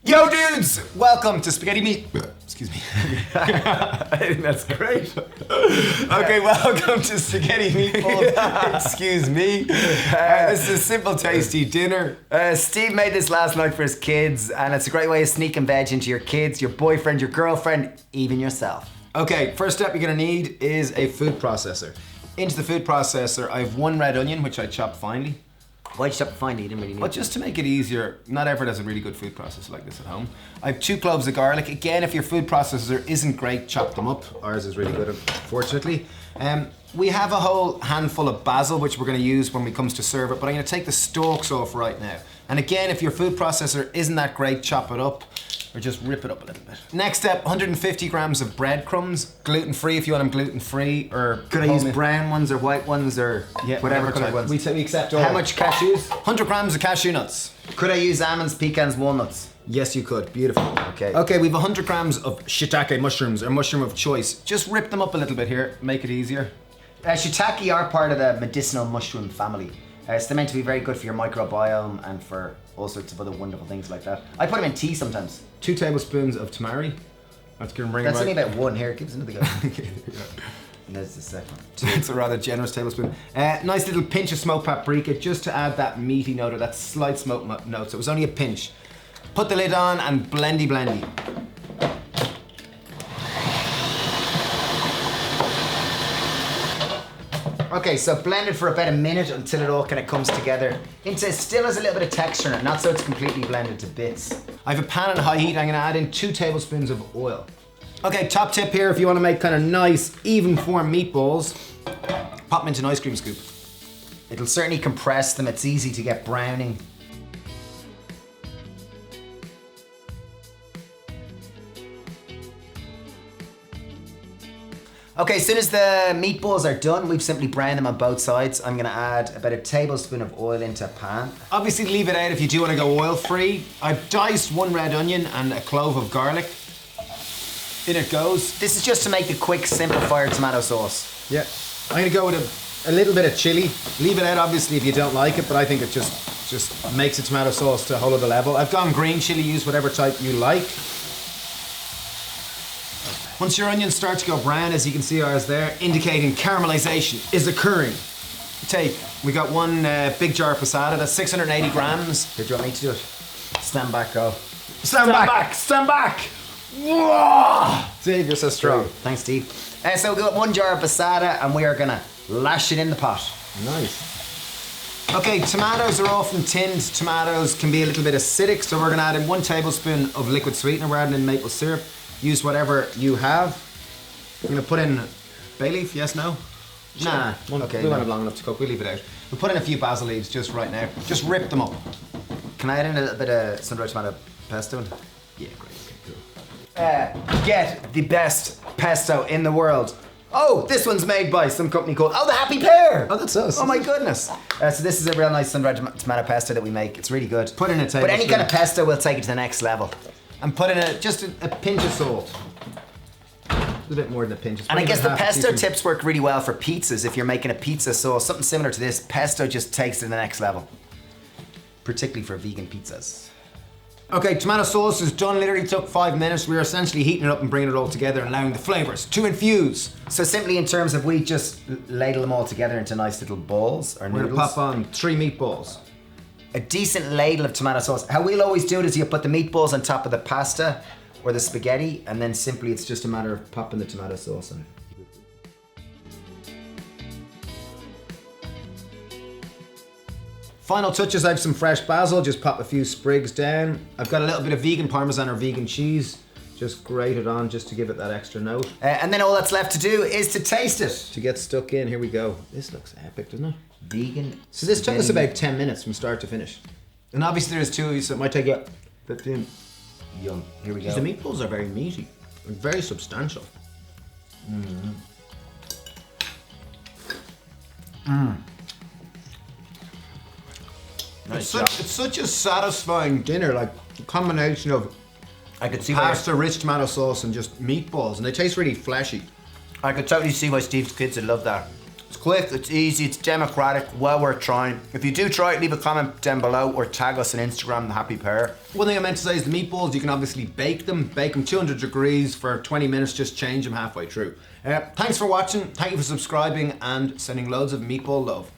Yo dudes! Welcome to Spaghetti Meat... Excuse me. I think that's great. Okay, welcome to Spaghetti Meatballs. Excuse me. This is a simple, tasty dinner. Steve made this last night for his kids, and it's a great way of sneaking veg into your kids, your boyfriend, your girlfriend, even yourself. Okay, first step you're gonna need is a food processor. Into the food processor, I have 1 red onion, which I chopped finely. Why'd you chop it finely? You didn't really need Well, just to make it easier, not everyone has a really good food processor like this at home. I have 2 cloves of garlic. Again, if your food processor isn't great, chop them up. Ours is really good, unfortunately. We have a whole handful of basil, which we're gonna use when we comes to serve it, but I'm gonna take the stalks off right now. And again, if your food processor isn't that great, chop it up, or just rip it up a little bit. Next step, 150 grams of breadcrumbs, gluten-free if you want them gluten-free, or... Could I use brown ones or white ones or whatever colour ones? We accept all. How much cashews? 100 grams of cashew nuts. Could I use almonds, pecans, walnuts? Yes, you could. Beautiful. Okay. Okay, we've 100 grams of shiitake mushrooms, or mushroom of choice. Just rip them up a little bit here, make it easier. Shiitake are part of the medicinal mushroom family. So they're meant to be very good for your microbiome and for all sorts of other wonderful things like that. I put them in tea sometimes. 2 tablespoons of tamari. That's gonna bring That's it only right. about 1 here. Give us another go. And there's the second one. It's a rather generous tablespoon. Nice little pinch of smoked paprika, just to add that meaty note or that slight smoke note. So it was only a pinch. Put the lid on and blendy blendy. Okay, so blend it for about a minute until it all kind of comes together. It still has a little bit of texture in it, not so it's completely blended to bits. I have a pan on high heat. I'm gonna add in 2 tablespoons of oil. Okay, top tip here, if you wanna make kind of nice, even form meatballs, pop them into an ice cream scoop. It'll certainly compress them. It's easy to get browning. Okay, as soon as the meatballs are done, we've simply browned them on both sides. I'm gonna add about a tablespoon of oil into a pan. Obviously leave it out if you do want to go oil-free. I've diced 1 red onion and a clove of garlic. In it goes. This is just to make the quick, simple fire tomato sauce. Yeah, I'm gonna go with a little bit of chili. Leave it out obviously if you don't like it, but I think it just makes a tomato sauce to a whole other level. I've gone green chili, use whatever type you like. Once your onions start to go brown, as you can see ours there, indicating caramelization is occurring. We got 1 big jar of passata, that's 680 grams. Here, do you want me to do it? Stand back, go. Stand back! Stand back! Whoa! Steve, you're so strong. Thanks, Steve. So we got 1 jar of passata and we are gonna lash it in the pot. Nice. Okay, tomatoes are often tinned. Tomatoes can be a little bit acidic, so we're gonna add in 1 tablespoon of liquid sweetener. We're adding in maple syrup. Use whatever you have. I'm gonna put in bay leaf, yes, no? Sure. Nah, okay, we want it long enough to cook, we'll leave it out. We'll put in a few basil leaves just right now. Just rip them up. Can I add in a little bit of sun-dried tomato pesto? Yeah, great, okay, cool. Get the best pesto in the world. Oh, this one's made by some company called, the Happy Pear. Oh, that's us. Oh my goodness. So this is a real nice sun-dried tomato pesto that we make. It's really good. Put in a tablespoon. But any kind of pesto will take it to the next level. And put in just a pinch of salt. A bit more than a pinch. And I guess the pesto tips work really well for pizzas. If you're making a pizza sauce, something similar to this, pesto just takes it to the next level. Particularly for vegan pizzas. Okay, tomato sauce is done, literally took 5 minutes. We're essentially heating it up and bringing it all together and allowing the flavors to infuse. So simply in terms of we just ladle them all together into nice little balls or noodles. We're gonna pop on 3 meatballs. A decent ladle of tomato sauce. How we'll always do it is you put the meatballs on top of the pasta or the spaghetti, and then simply it's just a matter of popping the tomato sauce in. Final touches, I have some fresh basil, just pop a few sprigs down. I've got a little bit of vegan parmesan or vegan cheese, just grate it on just to give it that extra note. And then all that's left to do is to taste it. To get stuck in, here we go. This looks epic, doesn't it? Vegan. So this took us about 10 minutes from start to finish. And obviously there's 2 of you, so it might take you 15. Yum. Here we go. The meatballs are very meaty and very substantial. Mm. Nice It's such a satisfying dinner, like a combination of I could see pasta, rich tomato sauce, and just meatballs, and they taste really fleshy. I could totally see why Steve's kids would love that. It's quick, it's easy, it's democratic, well worth trying. If you do try it, leave a comment down below or tag us on Instagram, The Happy Pear. One thing I meant to say is the meatballs, you can obviously bake them 200 degrees for 20 minutes, just change them halfway through. Thanks for watching, thank you for subscribing and sending loads of meatball love.